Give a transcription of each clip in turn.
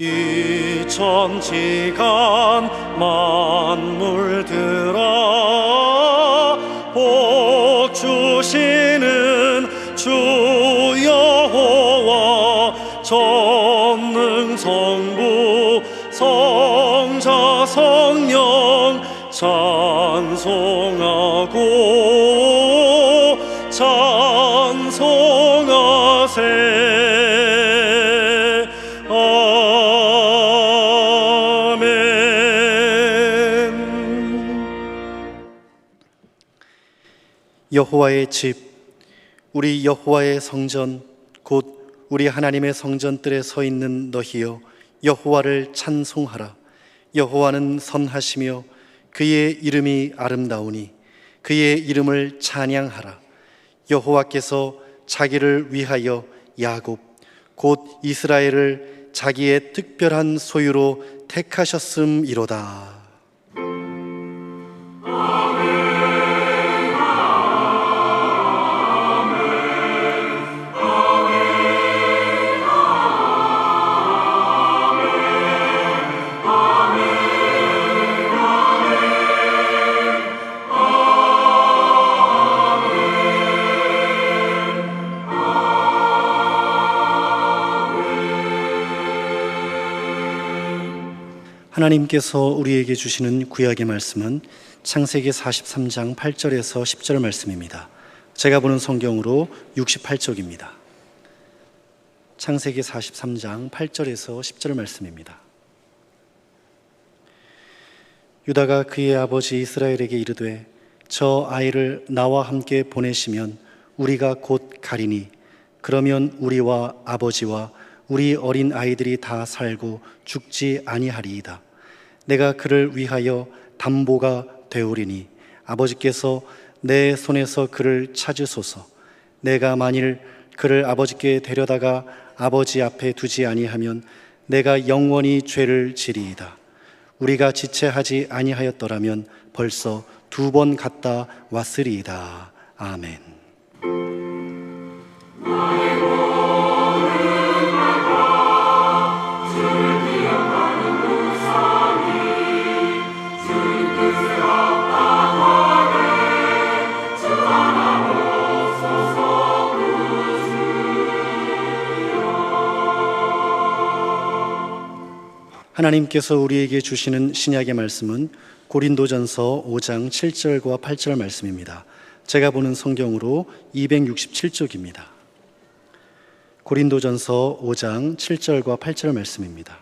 이 천지간 만물들아 복 주시는 주 여호와 전능 성부 성자 성령 찬송하고 찬송하세. 여호와의 집, 우리 여호와의 성전, 곧 우리 하나님의 성전뜰에 서 있는 너희여, 여호와를 찬송하라. 여호와는 선하시며 그의 이름이 아름다우니 그의 이름을 찬양하라. 여호와께서 자기를 위하여 야곱, 곧 이스라엘을 자기의 특별한 소유로 택하셨음이로다. 하나님께서 우리에게 주시는 구약의 말씀은 창세기 43장 8절에서 10절 말씀입니다. 제가 보는 성경으로 68쪽입니다. 창세기 43장 8절에서 10절 말씀입니다. 유다가 그의 아버지 이스라엘에게 이르되 저 아이를 나와 함께 보내시면 우리가 곧 가리니 그러면 우리와 아버지와 우리 어린 아이들이 다 살고 죽지 아니하리이다. 내가 그를 위하여 담보가 되오리니 아버지께서 내 손에서 그를 찾으소서. 내가 만일 그를 아버지께 데려다가 아버지 앞에 두지 아니하면 내가 영원히 죄를 지리이다. 우리가 지체하지 아니하였더라면 벌써 2번 갔다 왔으리이다. 아멘. 하나님께서 우리에게 주시는 신약의 말씀은 고린도전서 5장 7절과 8절 말씀입니다. 제가 보는 성경으로 267쪽입니다. 고린도전서 5장 7절과 8절 말씀입니다.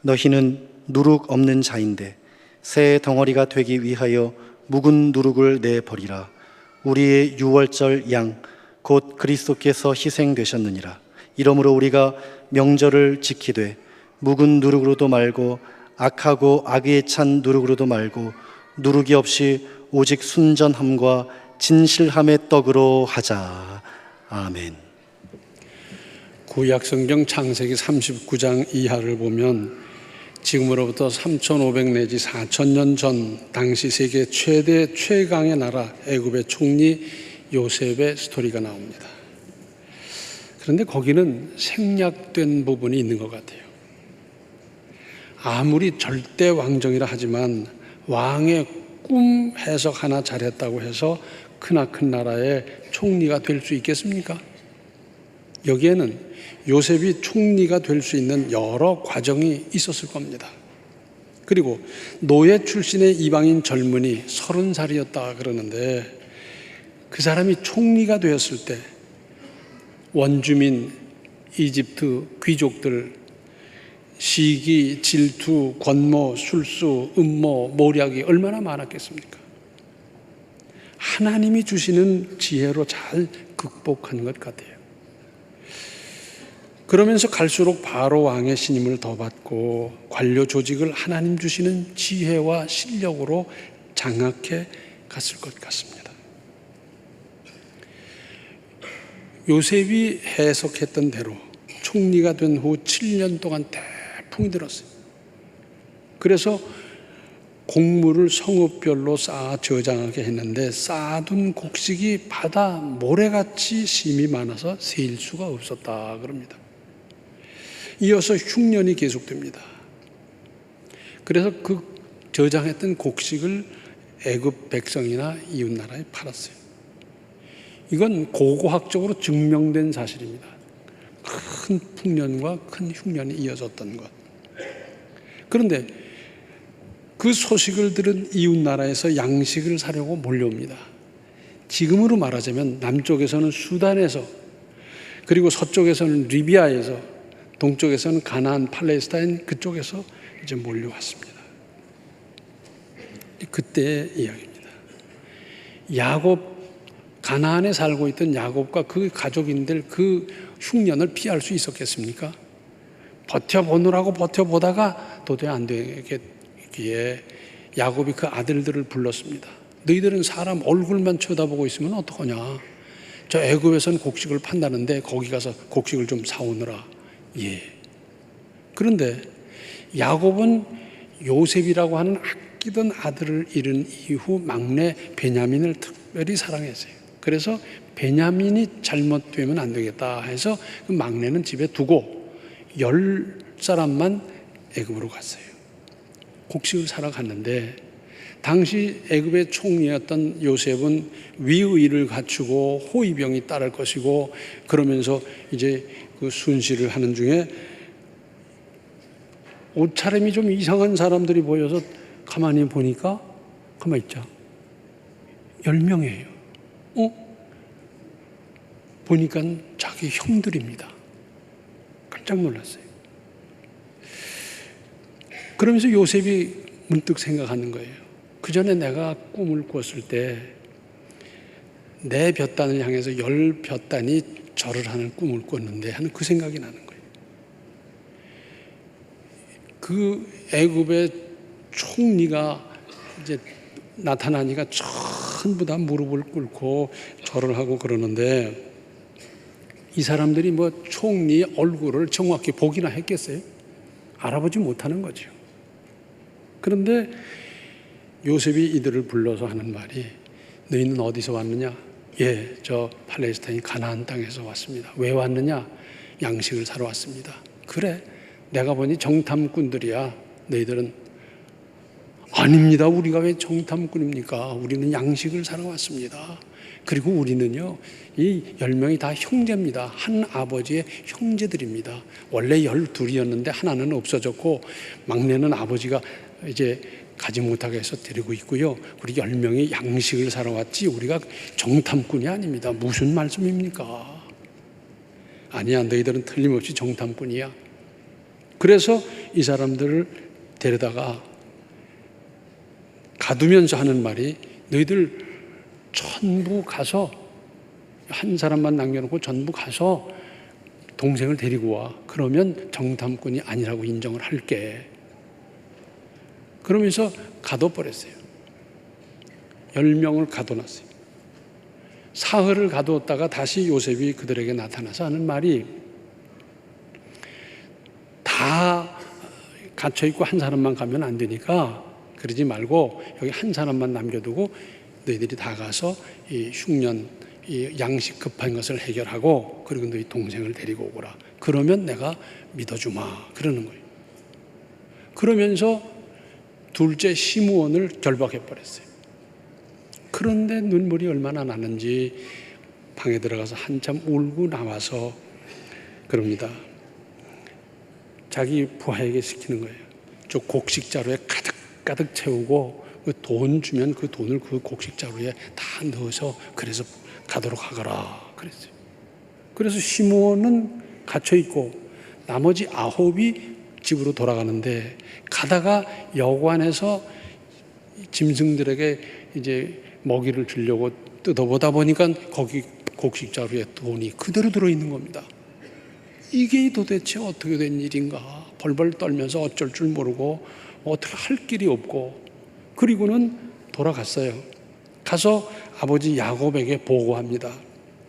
너희는 누룩 없는 자인데 새 덩어리가 되기 위하여 묵은 누룩을 내버리라. 우리의 유월절 양 곧 그리스도께서 희생되셨느니라. 이러므로 우리가 명절을 지키되 묵은 누룩으로도 말고 악하고 악에 찬 누룩으로도 말고 누룩이 없이 오직 순전함과 진실함의 떡으로 하자. 아멘. 구약성경 창세기 39장 이하를 보면 지금으로부터 3,500 내지 4,000년 전 당시 세계 최대 최강의 나라 애굽의 총리 요셉의 스토리가 나옵니다. 그런데 거기는 생략된 부분이 있는 것 같아요. 아무리 절대 왕정이라 하지만 왕의 꿈 해석 하나 잘했다고 해서 크나큰 나라의 총리가 될 수 있겠습니까? 여기에는 요셉이 총리가 될 수 있는 여러 과정이 있었을 겁니다. 그리고 노예 출신의 이방인 젊은이 30살이었다 그러는데 그 사람이 총리가 되었을 때 원주민 이집트 귀족들 시기, 질투, 권모, 술수, 음모, 모략이 얼마나 많았겠습니까? 하나님이 주시는 지혜로 잘 극복한 것 같아요. 그러면서 갈수록 바로 왕의 신임을 더 받고 관료 조직을 하나님 주시는 지혜와 실력으로 장악해 갔을 것 같습니다. 요셉이 해석했던 대로 총리가 된 후 7년 동안 태풍이 들었어요. 그래서 곡물을 성읍별로 쌓아 저장하게 했는데 쌓아둔 곡식이 바다 모래같이 심이 많아서 세일 수가 없었다 그럽니다. 이어서 흉년이 계속됩니다. 그래서 그 저장했던 곡식을 애굽 백성이나 이웃 나라에 팔았어요. 이건 고고학적으로 증명된 사실입니다. 큰 풍년과 큰 흉년이 이어졌던 것. 그런데 그 소식을 들은 이웃 나라에서 양식을 사려고 몰려옵니다. 지금으로 말하자면 남쪽에서는 수단에서, 그리고 서쪽에서는 리비아에서, 동쪽에서는 가나안, 팔레스타인 그쪽에서 이제 몰려왔습니다. 그때의 이야기입니다. 야곱, 가나안에 살고 있던 야곱과 그 가족인들 그 흉년을 피할 수 있었겠습니까? 버텨보느라고 버텨보다가 도저히 안 되기에 야곱이 그 아들들을 불렀습니다. 너희들은 사람 얼굴만 쳐다보고 있으면 어떡하냐? 저 애굽에서는 곡식을 판다는데 거기 가서 곡식을 좀 사오느라. 예. 그런데 야곱은 요셉이라고 하는 아끼던 아들을 잃은 이후 막내 베냐민을 특별히 사랑했어요. 그래서 베냐민이 잘못되면 안 되겠다 해서 그 막내는 집에 두고 10사람만 애굽으로 갔어요. 곡식을 사러 갔는데 당시 애굽의 총리였던 요셉은 위의를 갖추고 호위병이 따를 것이고 그러면서 이제 그 순시를 하는 중에 옷차림이 좀 이상한 사람들이 보여서 가만히 보니까 가만히 있자. 10명이에요. 보니까 자기 형들입니다. 깜짝 놀랐어요. 그러면서 요셉이 문득 생각하는 거예요. 그 전에 내가 꿈을 꿨을 때 내 볕단을 향해서 10볕단이 절을 하는 꿈을 꿨는데 하는 그 생각이 나는 거예요. 그 애굽의 총리가 이제 나타나니까 전부 다 무릎을 꿇고 절을 하고 그러는데 이 사람들이 뭐 총리의 얼굴을 정확히 보기나 했겠어요? 알아보지 못하는 거죠. 그런데 요셉이 이들을 불러서 하는 말이 너희는 어디서 왔느냐? 예, 저 팔레스타인 가나안 땅에서 왔습니다. 왜 왔느냐? 양식을 사러 왔습니다. 그래, 내가 보니 정탐꾼들이야. 너희들은 아닙니다. 우리가 왜 정탐꾼입니까? 우리는 양식을 사러 왔습니다. 그리고 우리는요, 이 10명이 다 형제입니다. 한 아버지의 형제들입니다. 원래 12이었는데 하나는 없어졌고 막내는 아버지가 이제 가지 못하게 해서 데리고 있고요. 우리 10명이 양식을 사러 왔지 우리가 정탐꾼이 아닙니다. 무슨 말씀입니까? 아니야, 너희들은 틀림없이 정탐꾼이야. 그래서 이 사람들을 데려다가 가두면서 하는 말이 너희들 전부 가서 한 사람만 남겨놓고 전부 가서 동생을 데리고 와. 그러면 정탐꾼이 아니라고 인정을 할게. 그러면서 가둬버렸어요. 10명을 가둬놨어요. 사흘을 가두었다가 다시 요셉이 그들에게 나타나서 하는 말이 다 갇혀있고 한 사람만 가면 안 되니까 그러지 말고 여기 한 사람만 남겨두고 너희들이 다 가서 이 흉년, 이 양식 급한 것을 해결하고 그리고 너희 동생을 데리고 오거라. 그러면 내가 믿어주마. 그러는 거예요. 그러면서 둘째 시므온을 결박해버렸어요. 그런데 눈물이 얼마나 나는지 방에 들어가서 한참 울고 나와서 그럽니다. 자기 부하에게 시키는 거예요. 저 곡식자루에 가득 채우고 그 돈 주면 그 돈을 그 곡식자루에 다 넣어서 그래서 가도록 하거라 그랬어요. 그래서 시므온은 갇혀 있고 나머지 9이 집으로 돌아가는데 가다가 여관에서 짐승들에게 이제 먹이를 주려고 뜯어보다 보니까 거기 곡식자루에 돈이 그대로 들어있는 겁니다. 이게 도대체 어떻게 된 일인가? 벌벌 떨면서 어쩔 줄 모르고 어떻게 할 길이 없고 그리고는 돌아갔어요. 가서 아버지 야곱에게 보고합니다.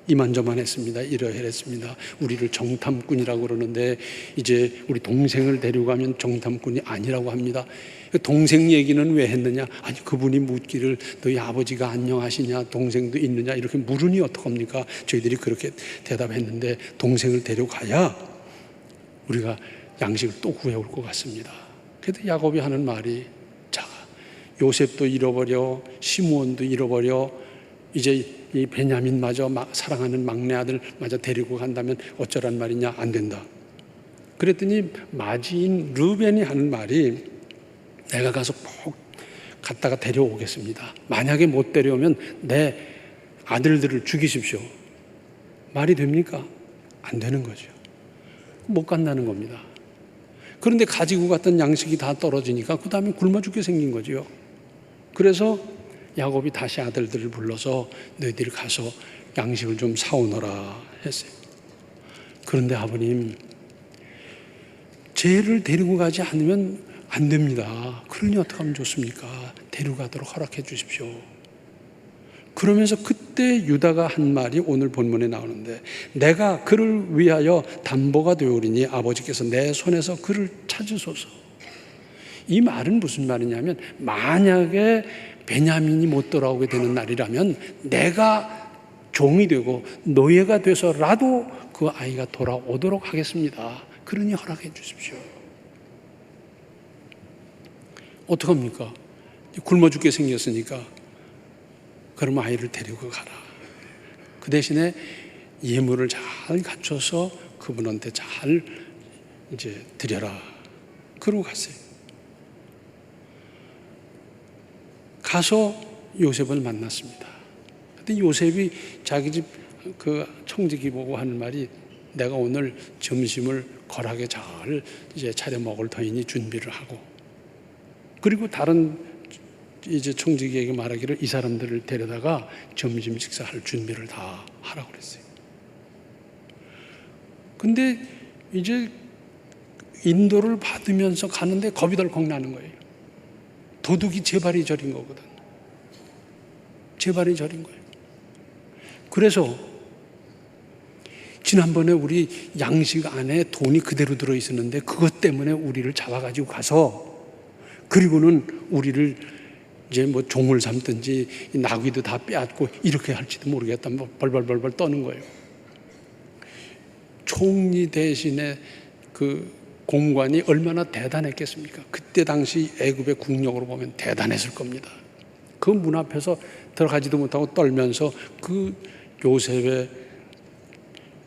이만저만 했습니다. 이러했습니다. 우리를 정탐꾼이라고 그러는데 이제 우리 동생을 데려가면 정탐꾼이 아니라고 합니다. 동생 얘기는 왜 했느냐? 아니 그분이 묻기를 너희 아버지가 안녕하시냐? 동생도 있느냐? 이렇게 물으니 어떡합니까? 저희들이 그렇게 대답했는데 동생을 데려가야 우리가 양식을 또 구해올 것 같습니다. 그래도 야곱이 하는 말이, 자, 요셉도 잃어버려, 시므온도 잃어버려, 이제 이 베냐민마저 사랑하는 막내 아들마저 데리고 간다면 어쩌란 말이냐? 안 된다. 그랬더니 마지인 르벤이 하는 말이, 내가 가서 꼭 갔다가 데려오겠습니다. 만약에 못 데려오면 내 아들들을 죽이십시오. 말이 됩니까? 안 되는 거죠. 못 간다는 겁니다. 그런데 가지고 갔던 양식이 다 떨어지니까 그 다음에 굶어 죽게 생긴 거죠. 그래서 야곱이 다시 아들들을 불러서 너희들이 가서 양식을 좀 사오너라 했어요. 그런데 아버님, 쟤를 데리고 가지 않으면 안 됩니다. 그러니 어떻게 하면 좋습니까? 데려가도록 허락해 주십시오. 그러면서 그때 유다가 한 말이 오늘 본문에 나오는데, 내가 그를 위하여 담보가 되오리니 아버지께서 내 손에서 그를 찾으소서. 이 말은 무슨 말이냐면, 만약에 베냐민이 못 돌아오게 되는 날이라면 내가 종이 되고 노예가 돼서라도 그 아이가 돌아오도록 하겠습니다. 그러니 허락해 주십시오. 어떡합니까? 굶어 죽게 생겼으니까 그럼 아이를 데리고 가라. 그 대신에 예물을 잘 갖춰서 그분한테 잘 이제 드려라. 그러고 갔어요. 가서 요셉을 만났습니다. 근데 요셉이 자기 집 그 청지기 보고 하는 말이, 내가 오늘 점심을 거하게 잘 이제 차려 먹을 터이니 준비를 하고, 그리고 다른 이제 청지기에게 말하기를 이 사람들을 데려다가 점심 식사할 준비를 다 하라고 그랬어요. 근데 이제 인도를 받으면서 가는데 겁이 덜컥 나는 거예요. 도둑이 제 발이 저린 거거든. 제 발이 저린 거예요. 그래서 지난번에 우리 양식 안에 돈이 그대로 들어있었는데 그것 때문에 우리를 잡아가지고 가서, 그리고는 우리를 이제 뭐 종을 삼든지 나귀도 다 빼앗고 이렇게 할지도 모르겠다. 뭐 벌벌벌벌 떠는 거예요. 총리 대신에 그 공관이 얼마나 대단했겠습니까? 그때 당시 애굽의 국력으로 보면 대단했을 겁니다. 그 문 앞에서 들어가지도 못하고 떨면서 그 요셉의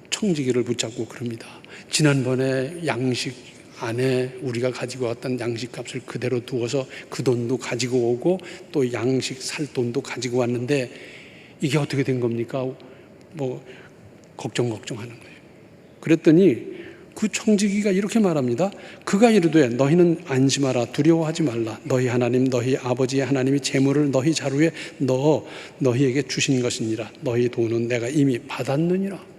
청지기를 붙잡고 그럽니다. 지난번에 양식 안에 우리가 가지고 왔던 양식값을 그대로 두어서 그 돈도 가지고 오고 또 양식 살 돈도 가지고 왔는데 이게 어떻게 된 겁니까? 뭐 걱정하는 거예요. 그랬더니 그 청지기가 이렇게 말합니다. 그가 이르되 너희는 안심하라, 두려워하지 말라. 너희 하나님, 너희 아버지의 하나님이 재물을 너희 자루에 넣어 너희에게 주신 것이니라. 너희 돈은 내가 이미 받았느니라.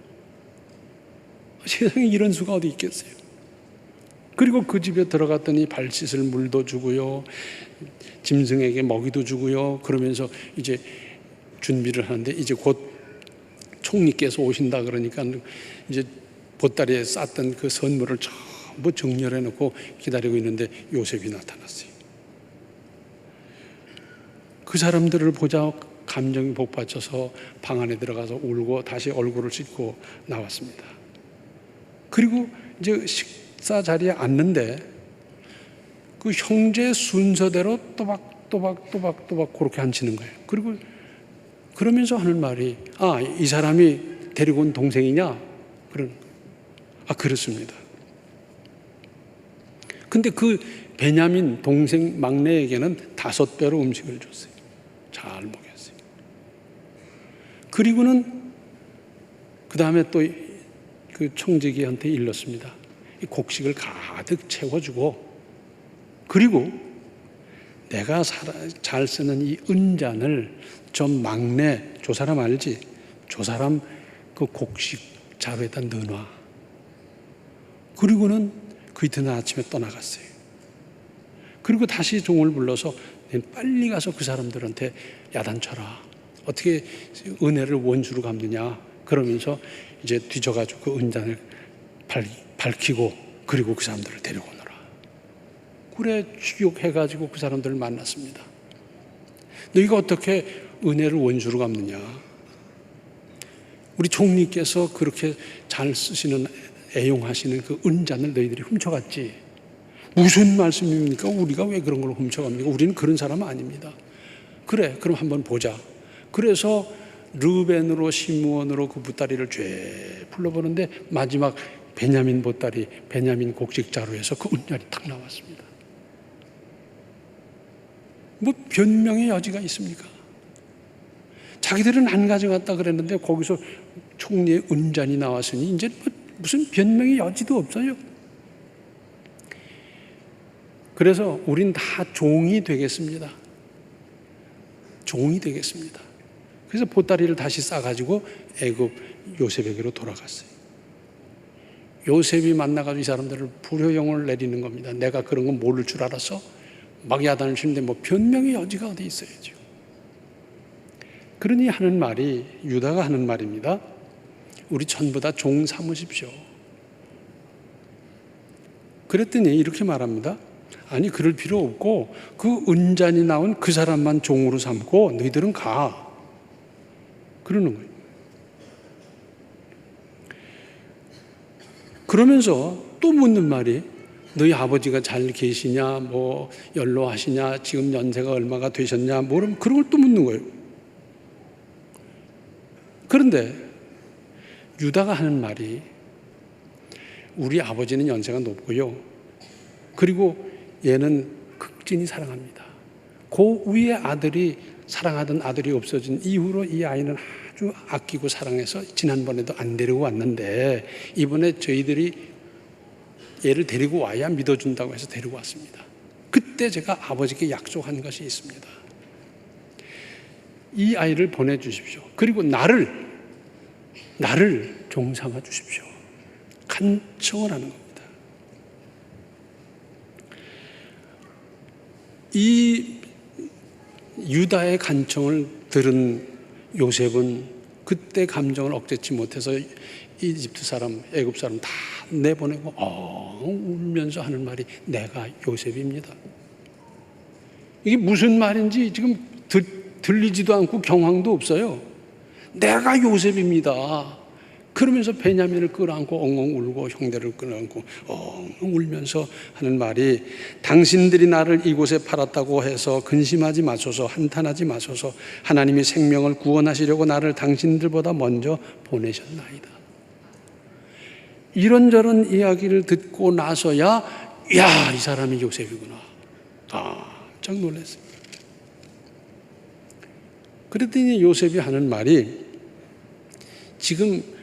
세상에 이런 수가 어디 있겠어요. 그리고 그 집에 들어갔더니 발 씻을 물도 주고요, 짐승에게 먹이도 주고요. 그러면서 이제 준비를 하는데, 이제 곧 총리께서 오신다 그러니까 이제 보따리에 쌌던 그 선물을 전부 정렬해 놓고 기다리고 있는데 요셉이 나타났어요. 그 사람들을 보자 감정이 복받쳐서 방 안에 들어가서 울고 다시 얼굴을 씻고 나왔습니다. 그리고 이제 식사 자리에 앉는데 그 형제 순서대로 또박 그렇게 앉히는 거예요. 그리고 그러면서 하는 말이, 아, 이 사람이 데리고 온 동생이냐? 그렇습니다. 근데 그 베냐민 동생 막내에게는 5배로 음식을 줬어요. 잘 먹였어요. 그리고는 그 다음에 또 그 총지기한테 일렀습니다. 이 곡식을 가득 채워주고, 그리고 내가 잘 쓰는 이 은잔을 좀 막내, 저 사람 알지? 저 사람 그 곡식 자루에다 넣어놔. 그리고는 그 이튿날 아침에 떠나갔어요. 그리고 다시 종을 불러서 빨리 가서 그 사람들한테 야단쳐라. 어떻게 은혜를 원수로 갚느냐. 그러면서 이제 뒤져가지고 그 은잔을 밝히고, 그리고 그 사람들을 데려오너라. 굴에 추격해가지고 그 사람들을 만났습니다. 너희가 어떻게 은혜를 원수로 갚느냐. 우리 총리께서 그렇게 잘 쓰시는 애용하시는 그 은잔을 너희들이 훔쳐갔지. 무슨 말씀입니까? 우리가 왜 그런 걸 훔쳐갑니까? 우리는 그런 사람 아닙니다. 그래, 그럼 한번 보자. 그래서 르벤으로 시므온으로 그 보따리를 쫙 불러보는데 마지막 베냐민 보따리, 베냐민 곡식자로 해서 그 은잔이 딱 나왔습니다. 뭐 변명의 여지가 있습니까? 자기들은 안 가져갔다 그랬는데 거기서 총리의 은잔이 나왔으니 이제 뭐 무슨 변명의 여지도 없어요. 그래서 우린 다 종이 되겠습니다. 종이 되겠습니다. 그래서 보따리를 다시 싸가지고 애굽 요셉에게로 돌아갔어요. 요셉이 만나가지고 이 사람들을 불효령을 내리는 겁니다. 내가 그런 건 모를 줄 알았어? 막 야단을 치는데 뭐 변명의 여지가 어디 있어야죠. 그러니 하는 말이, 유다가 하는 말입니다. 우리 전부 다 종 삼으십시오. 그랬더니 이렇게 말합니다. 아니, 그럴 필요 없고 그 은잔이 나온 그 사람만 종으로 삼고 너희들은 가. 그러는 거예요. 그러면서 또 묻는 말이, 너희 아버지가 잘 계시냐, 뭐 연로하시냐, 지금 연세가 얼마가 되셨냐, 뭐 그런 걸 또 묻는 거예요. 그런데 유다가 하는 말이, 우리 아버지는 연세가 높고요, 그리고 얘는 극진히 사랑합니다. 그 위에 아들이, 사랑하던 아들이 없어진 이후로 이 아이는 아주 아끼고 사랑해서 지난번에도 안 데리고 왔는데 이번에 저희들이 얘를 데리고 와야 믿어준다고 해서 데리고 왔습니다. 그때 제가 아버지께 약속한 것이 있습니다. 이 아이를 보내주십시오. 그리고 나를 종삼아 주십시오. 간청을 하는 겁니다. 이 유다의 간청을 들은 요셉은 그때 감정을 억제치 못해서 이집트 사람, 애굽 사람 다 내보내고 울면서 하는 말이, 내가 요셉입니다. 이게 무슨 말인지 지금 들리지도 않고 경황도 없어요. 내가 요셉입니다. 그러면서 베냐민을 끌어안고 엉엉 울고 형제를 끌어안고 엉엉 울면서 하는 말이, 당신들이 나를 이곳에 팔았다고 해서 근심하지 마소서, 한탄하지 마소서. 하나님이 생명을 구원하시려고 나를 당신들보다 먼저 보내셨나이다. 이런저런 이야기를 듣고 나서야, 야, 이 사람이 요셉이구나. 깜짝 놀랐어요. 그랬더니 요셉이 하는 말이, 지금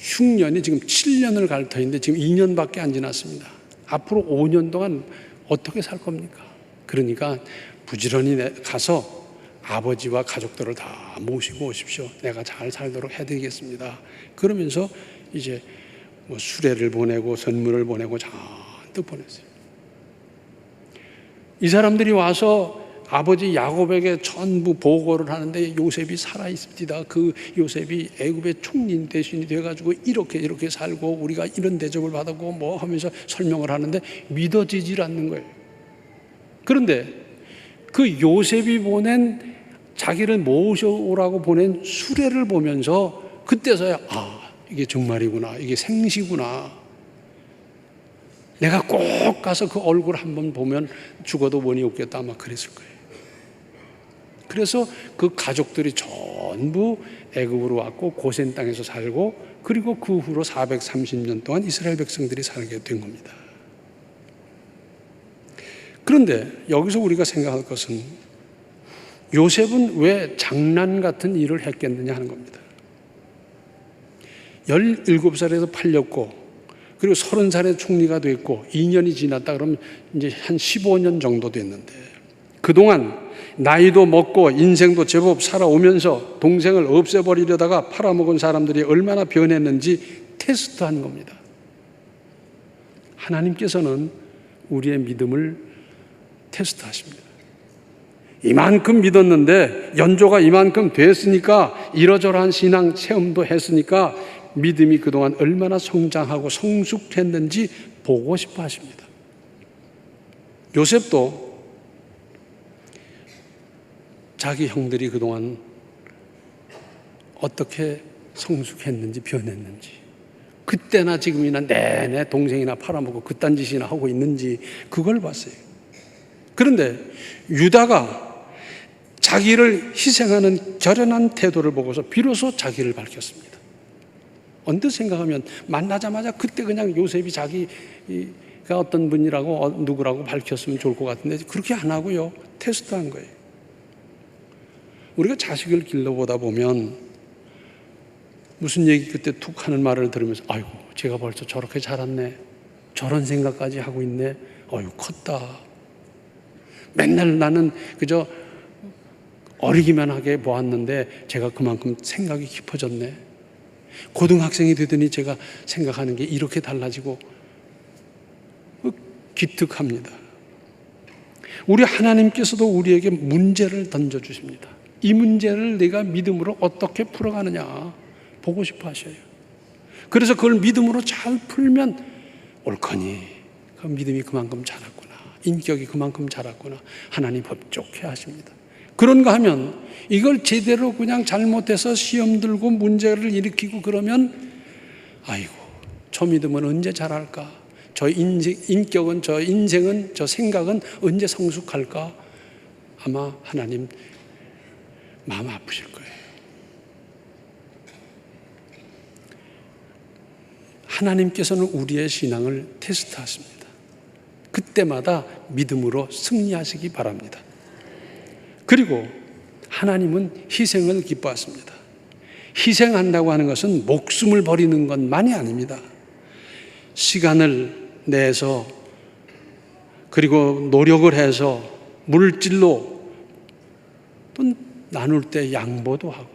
흉년이 지금 7년을 갈 터인데 지금 2년밖에 안 지났습니다. 앞으로 5년 동안 어떻게 살 겁니까? 그러니까 부지런히 가서 아버지와 가족들을 다 모시고 오십시오. 내가 잘 살도록 해드리겠습니다. 그러면서 이제 뭐 수레를 보내고 선물을 보내고 잔뜩 보냈어요. 이 사람들이 와서 아버지 야곱에게 전부 보고를 하는데 요셉이 살아 있습니다. 그 요셉이 애굽의 총리 대신이 돼가지고 이렇게 살고 우리가 이런 대접을 받았고 뭐 하면서 설명을 하는데 믿어지질 않는 거예요. 그런데 그 요셉이 보낸, 자기를 모셔오라고 보낸 수레를 보면서 그때서야 이게 정말이구나, 이게 생시구나. 내가 꼭 가서 그 얼굴 한번 보면 죽어도 원이 없겠다, 아마 그랬을 거예요. 그래서 그 가족들이 전부 애굽으로 왔고 고센 땅에서 살고, 그리고 그 후로 430년 동안 이스라엘 백성들이 살게 된 겁니다. 그런데 여기서 우리가 생각할 것은, 요셉은 왜 장난 같은 일을 했겠느냐 하는 겁니다. 17살에서 팔렸고, 그리고 30살에 총리가 됐고 2년이 지났다 그러면 이제 한 15년 정도 됐는데, 그동안 나이도 먹고 인생도 제법 살아오면서 동생을 없애버리려다가 팔아먹은 사람들이 얼마나 변했는지 테스트한 겁니다. 하나님께서는 우리의 믿음을 테스트하십니다. 이만큼 믿었는데, 연조가 이만큼 됐으니까, 이러저러한 신앙 체험도 했으니까 믿음이 그동안 얼마나 성장하고 성숙했는지 보고 싶어 하십니다. 요셉도 자기 형들이 그동안 어떻게 성숙했는지 변했는지 그때나 지금이나 내내 동생이나 팔아먹고 그딴 짓이나 하고 있는지 그걸 봤어요. 그런데 유다가 자기를 희생하는 결연한 태도를 보고서 비로소 자기를 밝혔습니다. 언뜻 생각하면 만나자마자 그때 그냥 요셉이 자기가 어떤 분이라고 누구라고 밝혔으면 좋을 것 같은데 그렇게 안 하고요. 테스트한 거예요. 우리가 자식을 길러보다 보면 무슨 얘기 그때 툭 하는 말을 들으면서 아이고 제가 벌써 저렇게 자랐네. 저런 생각까지 하고 있네. 아이고 컸다. 맨날 나는 그저 어리기만 하게 보았는데 제가 그만큼 생각이 깊어졌네. 고등학생이 되더니 제가 생각하는 게 이렇게 달라지고 기특합니다. 우리 하나님께서도 우리에게 문제를 던져주십니다. 이 문제를 내가 믿음으로 어떻게 풀어가느냐 보고 싶어 하셔요. 그래서 그걸 믿음으로 잘 풀면 옳거니 그 믿음이 그만큼 자랐구나. 인격이 그만큼 자랐구나. 하나님 법좋게 하십니다. 그런가 하면 이걸 제대로 그냥 잘못해서 시험 들고 문제를 일으키고 그러면 아이고 저 믿음은 언제 자랄까? 저 인격은 저 인생은 저 생각은 언제 성숙할까? 아마 하나님 마음 아프실 거예요. 하나님께서는 우리의 신앙을 테스트하십니다. 그때마다 믿음으로 승리하시기 바랍니다. 그리고 하나님은 희생을 기뻐하십니다. 희생한다고 하는 것은 목숨을 버리는 것만이 아닙니다. 시간을 내서 그리고 노력을 해서 물질로 또 나눌 때 양보도 하고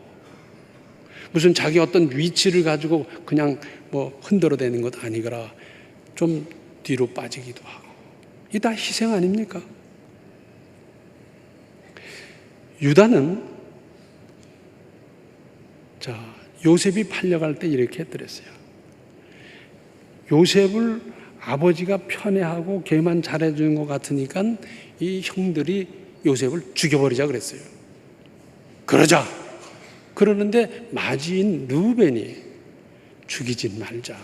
무슨 자기 어떤 위치를 가지고 그냥 뭐 흔들어대는 것 아니거라 좀 뒤로 빠지기도 하고 이게 다 희생 아닙니까? 유다는 요셉이 팔려갈 때 이렇게 했더랬어요. 요셉을 아버지가 편애하고 걔만 잘해주는 것 같으니까 이 형들이 요셉을 죽여버리자 그랬어요. 그러자. 그러는데 맞이인 르우벤이 죽이지 말자.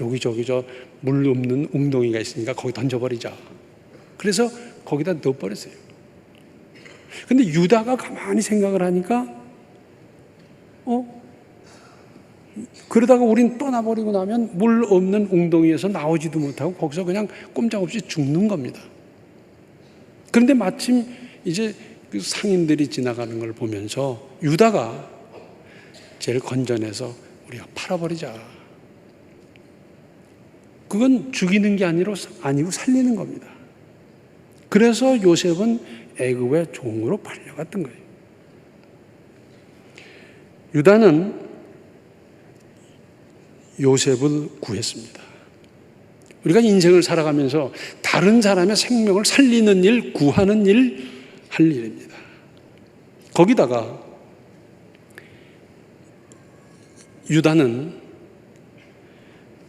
여기저기 저 물 없는 웅덩이가 있으니까 거기 던져버리자. 그래서 거기다 넣어버렸어요. 근데 유다가 가만히 생각을 하니까 그러다가 우린 떠나버리고 나면 물 없는 웅덩이에서 나오지도 못하고 거기서 그냥 꼼짝없이 죽는 겁니다. 그런데 마침 이제 그 상인들이 지나가는 걸 보면서 유다가 제일 건전해서 우리가 팔아버리자. 그건 죽이는 게 아니고 살리는 겁니다. 그래서 요셉은 애굽의 종으로 팔려갔던 거예요. 유다는 요셉을 구했습니다. 우리가 인생을 살아가면서 다른 사람의 생명을 살리는 일, 구하는 일, 할 일입니다. 거기다가 유다는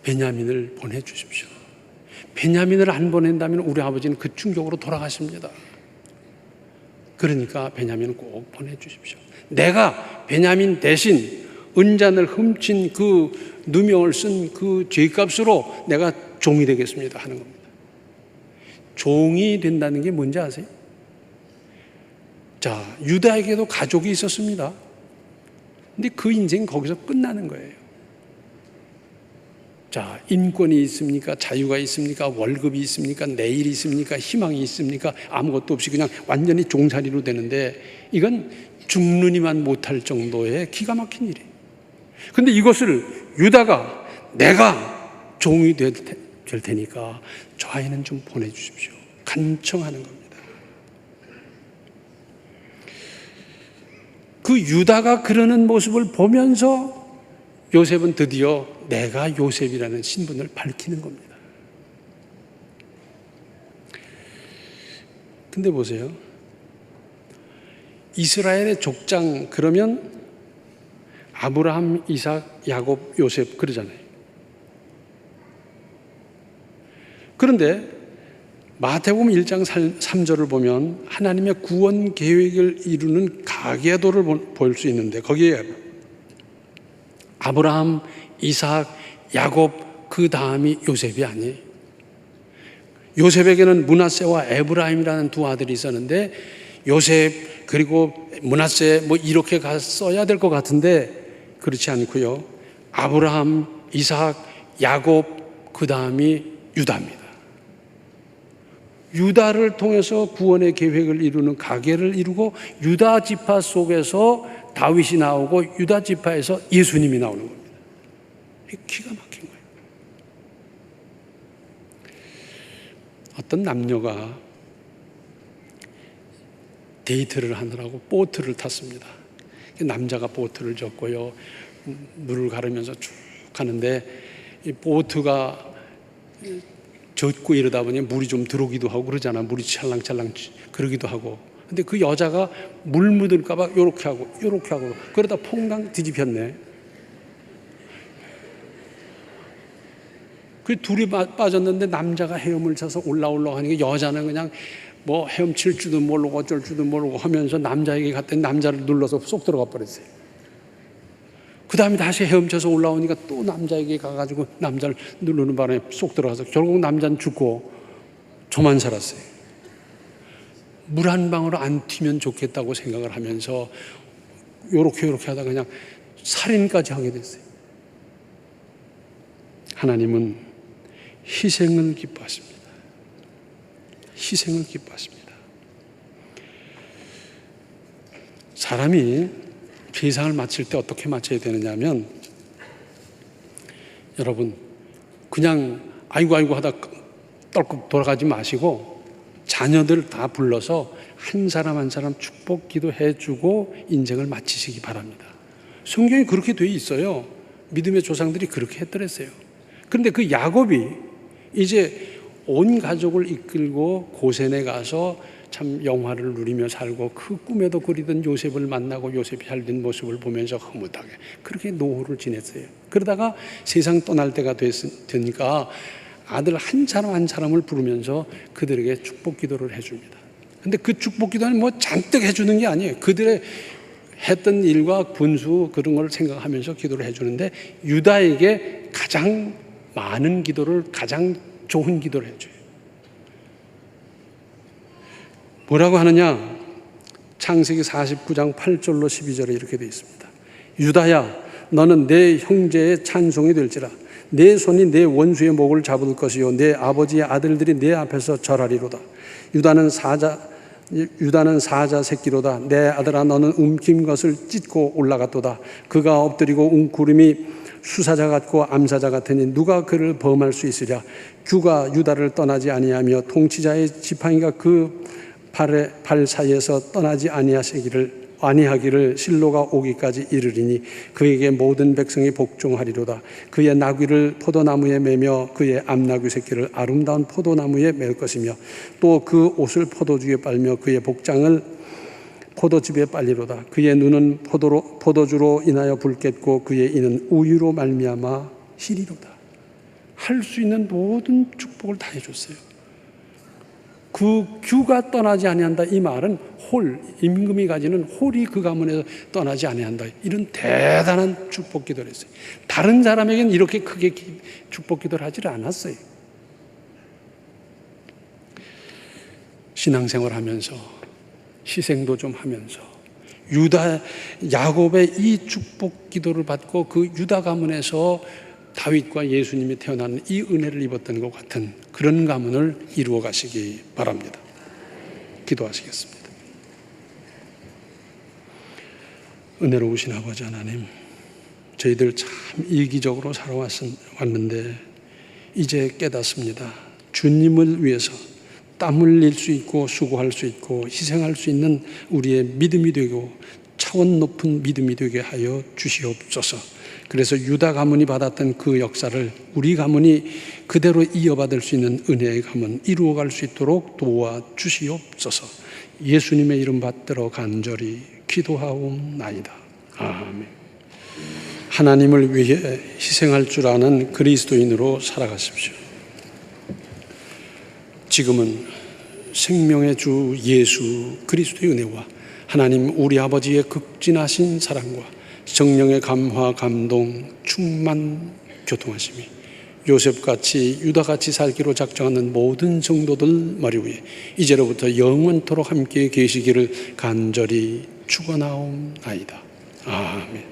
베냐민을 보내주십시오. 베냐민을 안 보낸다면 우리 아버지는 그 충격으로 돌아가십니다. 그러니까 베냐민을 꼭 보내주십시오. 내가 베냐민 대신 은잔을 훔친 그 누명을 쓴 그 죄값으로 내가 종이 되겠습니다 하는 겁니다. 종이 된다는 게 뭔지 아세요? 유다에게도 가족이 있었습니다. 근데 그 인생이 거기서 끝나는 거예요. 인권이 있습니까? 자유가 있습니까? 월급이 있습니까? 내일이 있습니까? 희망이 있습니까? 아무것도 없이 그냥 완전히 종살이로 되는데 이건 죽느니만 못할 정도의 기가 막힌 일이에요. 근데 이것을 유다가 내가 종이 될 테니까 저 아이는 좀 보내주십시오. 간청하는 겁니다. 그 유다가 그러는 모습을 보면서 요셉은 드디어 내가 요셉이라는 신분을 밝히는 겁니다. 근데 보세요. 이스라엘의 족장 그러면 아브라함, 이삭, 야곱, 요셉 그러잖아요. 그런데 마태복음 1장 3절을 보면 하나님의 구원 계획을 이루는 가계도를 볼 수 있는데 거기에 아브라함, 이삭, 야곱, 그 다음이 요셉이 아니에요. 요셉에게는 므낫세와 에브라임이라는 두 아들이 있었는데 요셉 그리고 므낫세 뭐 이렇게 써야 될 것 같은데 그렇지 않고요. 아브라함, 이삭, 야곱, 그 다음이 유다입니다. 유다를 통해서 구원의 계획을 이루는 가계를 이루고 유다 지파 속에서 다윗이 나오고 유다 지파에서 예수님이 나오는 겁니다. 기가 막힌 거예요. 어떤 남녀가 데이트를 하느라고 보트를 탔습니다. 남자가 보트를 졌고요. 물을 가르면서 쭉 가는데 이 보트가 젖고 이러다 보니 물이 좀 들어오기도 하고 그러잖아. 물이 찰랑찰랑 그러기도 하고. 근데 그 여자가 물 묻을까봐 요렇게 하고 그러다 퐁당 뒤집혔네. 그 둘이 빠졌는데 남자가 헤엄을 쳐서 올라오려고 하니까 여자는 그냥 뭐 헤엄칠 줄도 모르고 어쩔 줄도 모르고 하면서 남자에게 갔더니 남자를 눌러서 쏙 들어가 버렸어요. 그 다음에 다시 헤엄쳐서 올라오니까 또 남자에게 가가지고 남자를 누르는 바람에 쏙 들어가서 결국 남자는 죽고 저만 살았어요. 물 한 방울 안 튀면 좋겠다고 생각을 하면서 요렇게 하다가 그냥 살인까지 하게 됐어요. 하나님은 희생을 기뻐하십니다. 희생을 기뻐하십니다. 사람이 제사를 마칠 때 어떻게 마쳐야 되느냐면 여러분 그냥 아이고 하다 떨컥 돌아가지 마시고 자녀들 다 불러서 한 사람 한 사람 축복 기도해 주고 인생을 마치시기 바랍니다. 성경에 그렇게 돼 있어요. 믿음의 조상들이 그렇게 했더랬어요. 그런데 그 야곱이 이제 온 가족을 이끌고 고센에 가서 참 영화를 누리며 살고 그 꿈에도 그리던 요셉을 만나고 요셉이 살던 모습을 보면서 흐뭇하게 그렇게 노후를 지냈어요. 그러다가 세상 떠날 때가 되니까 아들 한 사람 한 사람을 부르면서 그들에게 축복 기도를 해줍니다. 근데 그 축복 기도는 뭐 잔뜩 해주는 게 아니에요. 그들의 했던 일과 분수 그런 걸 생각하면서 기도를 해주는데 유다에게 가장 많은 기도를 가장 좋은 기도를 해줘요. 뭐라고 하느냐? 창세기 49장 8절로 12절에 이렇게 되어 있습니다. 유다야 너는 내 형제의 찬송이 될지라 내 손이 내 원수의 목을 잡을 것이요 내 아버지의 아들들이 내 앞에서 절하리로다. 유다는 사자 새끼로다. 내 아들아 너는 움킨 것을 찢고 올라갔도다. 그가 엎드리고 웅크림이 수사자 같고 암사자 같으니 누가 그를 범할 수 있으랴. 규가 유다를 떠나지 아니하며 통치자의 지팡이가 그 발 사이에서 떠나지 아니하기를 실로가 오기까지 이르리니 그에게 모든 백성이 복종하리로다. 그의 나귀를 포도나무에 매며 그의 암나귀 새끼를 아름다운 포도나무에 맬 것이며 또 그 옷을 포도주에 빨며 그의 복장을 포도즙에 빨리로다. 그의 눈은 포도주로 인하여 붉겠고 그의 이는 우유로 말미암아 희리로다. 할 수 있는 모든 축복을 다 해줬어요. 그 규가 떠나지 아니한다. 이 말은 임금이 가지는 홀이 그 가문에서 떠나지 아니한다. 이런 대단한 축복 기도를 했어요. 다른 사람에게는 이렇게 크게 축복 기도를 하지 않았어요. 신앙생활 하면서 희생도 좀 하면서 야곱의 이 축복 기도를 받고 그 유다 가문에서 다윗과 예수님이 태어나는 이 은혜를 입었던 것 같은 그런 가문을 이루어 가시기 바랍니다. 기도하시겠습니다. 은혜로우신 아버지 하나님, 저희들 참 이기적으로 살아왔는데 이제 깨닫습니다. 주님을 위해서 땀 흘릴 수 있고 수고할 수 있고 희생할 수 있는 우리의 믿음이 되고 차원 높은 믿음이 되게 하여 주시옵소서. 그래서 유다 가문이 받았던 그 역사를 우리 가문이 그대로 이어받을 수 있는 은혜의 가문 이루어갈 수 있도록 도와주시옵소서. 예수님의 이름 받들어 간절히 기도하옵나이다. 아멘. 하나님을 위해 희생할 줄 아는 그리스도인으로 살아가십시오. 지금은 생명의 주 예수 그리스도의 은혜와 하나님 우리 아버지의 극진하신 사랑과 성령의 감화 감동 충만 교통하심이 요셉같이 유다같이 살기로 작정하는 모든 성도들 머리 위에 이제로부터 영원토록 함께 계시기를 간절히 축원하옵나이다. 아멘.